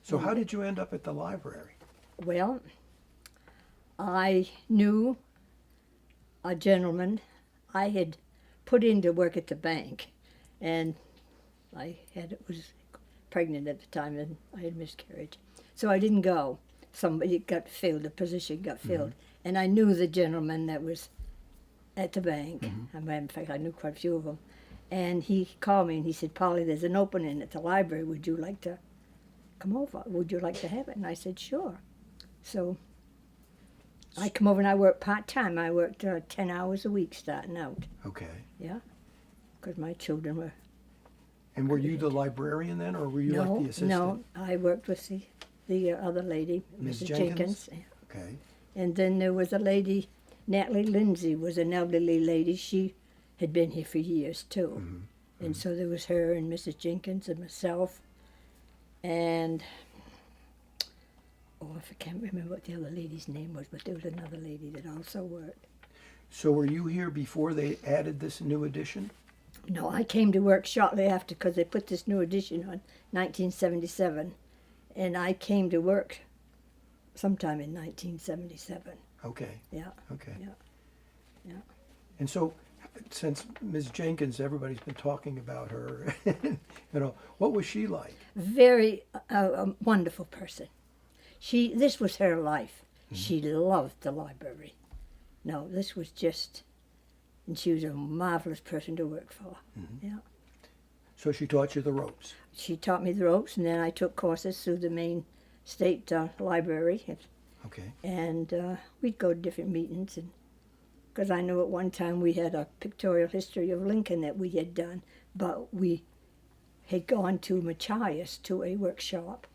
So how did you end up at the library? Well, I knew a gentleman. I had put in to work at the bank, and was pregnant at the time, and I had miscarriage. So I didn't go. Somebody got filled, the position got filled. And I knew the gentleman that was at the bank. In fact, I knew quite a few of them. And he called me and he said, Polly, there's an opening at the library. Would you like to come over? Would you like to have it? And I said, sure. So I come over and I worked part-time. I worked 10 hours a week starting out. Okay. Yeah, because my children were... And were you the librarian then, or were you like the assistant? No, I worked with the other lady, Ms. Mrs. Jenkins? Jenkins. Okay. And then there was a lady, Natalie Lindsay was an elderly lady. She had been here for years too. And so there was her and Mrs. Jenkins and myself. And, I can't remember what the other lady's name was, but there was another lady that also worked. So were you here before they added this new edition? No, I came to work shortly after because they put this new edition on 1977. And I came to work sometime in 1977. Okay. Yeah. Okay. Yeah. Yeah. And so, since Ms. Jenkins, everybody's been talking about her, what was she like? Very wonderful person. This was her life. She loved the library. No, this was just, and she was a marvelous person to work for. Yeah. So she taught you the ropes. She taught me the ropes, and then I took courses through the Maine State Library, Okay. and we'd go to different meetings, and because I know at one time we had a pictorial history of Lincoln that we had done, but we had gone to Machias to a workshop,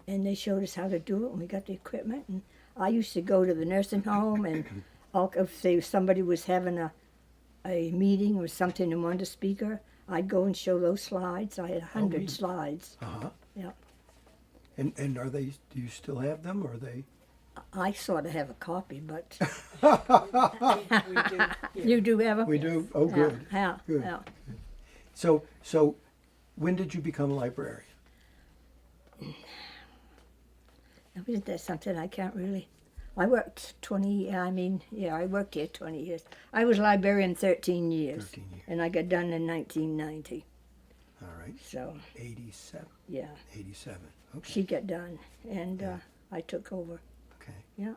and they showed us how to do it, and we got the equipment, and I used to go to the nursing home, and if somebody was having a meeting or something and wanted a speaker, I'd go and show those slides. I had 100 neat. slides. Uh-huh. Yeah. And do you still have them, or are they? I sort of have a copy, but We do. Yeah. you do have a... We do? Oh, good. Yeah, Good. yeah. So when did you become a librarian? Isn't that something I can't really... I worked I worked here 20 years. I was librarian 13 years. 13 years. And I got done in 1990. All right. So, 87. yeah, 87. Okay. she got done, and Yeah. I took over. Okay. Yeah.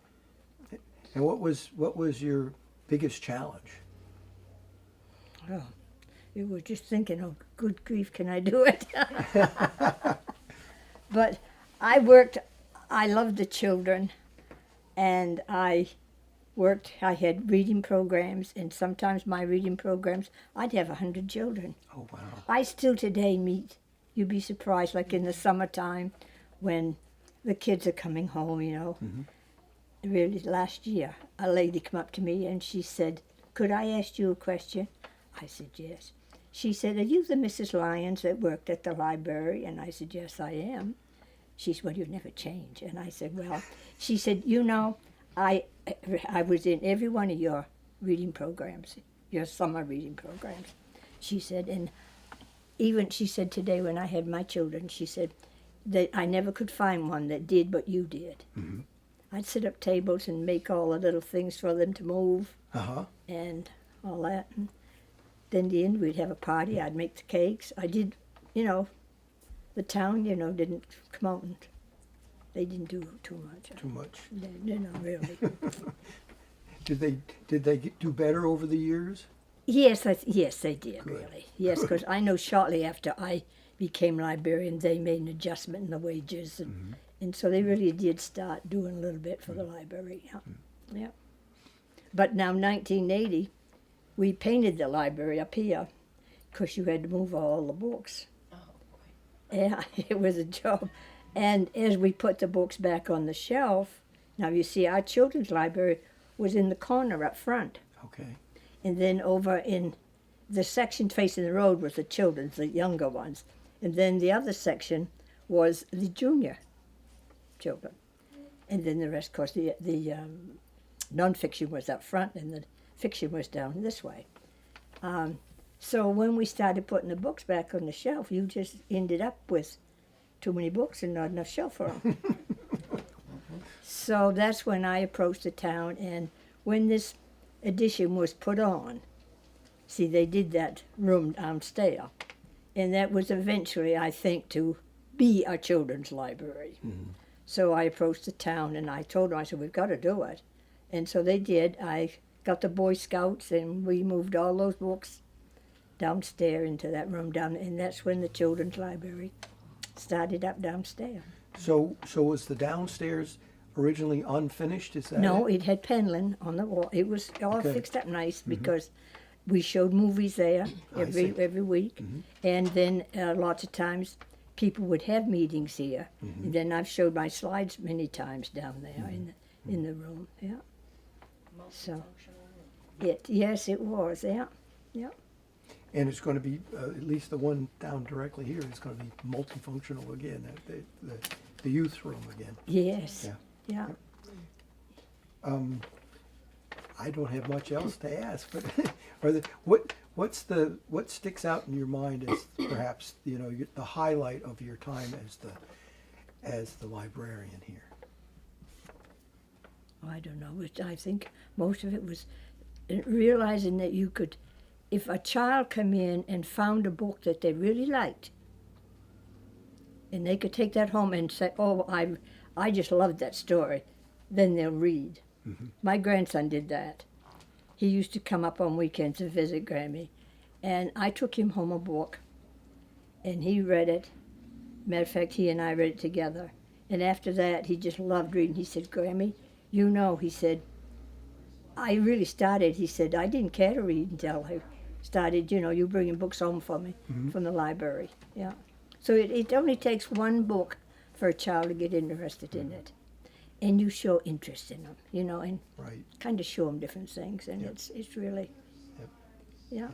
And what was your biggest challenge? Oh, you were just thinking, oh, good grief, can I do it? But I loved the children, and I had reading programs, and sometimes my reading programs, I'd have 100 children. Oh, wow. I still today meet, you'd be surprised, like in the summertime when the kids are coming home, Really, last year, a lady came up to me and she said, could I ask you a question? I said, yes. She said, are you the Mrs. Lyons that worked at the library? And I said, yes, I am. She said, well, you never change. And I said, well, she said, I was in every one of your reading programs, your summer reading programs. She said, and even, she said today when I had my children, she said that I never could find one that did what you did. Mm-hmm. I'd sit up tables and make all the little things for them to move Uh-huh. and all that. And then at the end, we'd have a party. I'd make the cakes. I did, the town, didn't come out and they didn't do too much. Too much. Not really. Did they do better over the years? Yes, they did, Good. really. Yes, because I know shortly after I became librarian, they made an adjustment in the wages. And so they really did start doing a little bit for the library. Yeah. Yeah. But now, 1980, we painted the library up here because you had to move all the books. Oh, Yeah, it was a job. And as we put the books back on the shelf, now you see our children's library was in the corner up front. Okay. And then over in the section facing the road was the children's, the younger ones. And then the other section was the junior children. And then the rest, of course, the nonfiction was up front and the fiction was down this way. So when we started putting the books back on the shelf, you just ended up with too many books and not enough shelf for them. So that's when I approached the town, and when this edition was put on, see, they did that room downstairs, and that was eventually, I think, to be a children's library. So I approached the town, and I told them, I said, we've got to do it. And so they did. I got the Boy Scouts, and we moved all those books downstairs into that room down, and that's when the children's library started up downstairs. So was the downstairs originally unfinished? Is that No, it? it had Penland on the wall. It was all Okay. fixed up nice because we showed movies there I see. every week, and then lots of times people would have meetings here, and then I've showed my slides many times down there in the room. Yeah. So yes, it was. Yeah. And it's going to be, at least the one down directly here is going to be multifunctional again, the youth room again. Yes. Yeah. Yeah. I don't have much else to ask, but what sticks out in your mind as perhaps the highlight of your time as the librarian here? I don't know. I think most of it was realizing that you could, if a child come in and found a book that they really liked, and they could take that home and say, "Oh, I just loved that story," then they'll read. My grandson did that. He used to come up on weekends to visit Grammy, and I took him home a book, and he read it. Matter of fact, he and I read it together. And after that, he just loved reading. He said, "Grammy, he said, I really started," he said, "I didn't care to read until I started, you bringing books home for me from the library." Yeah. So it only takes one book for a child to get interested in it. And you show interest in them, and Right. kind of show them different things. And Yep. it's really, Yep. yeah.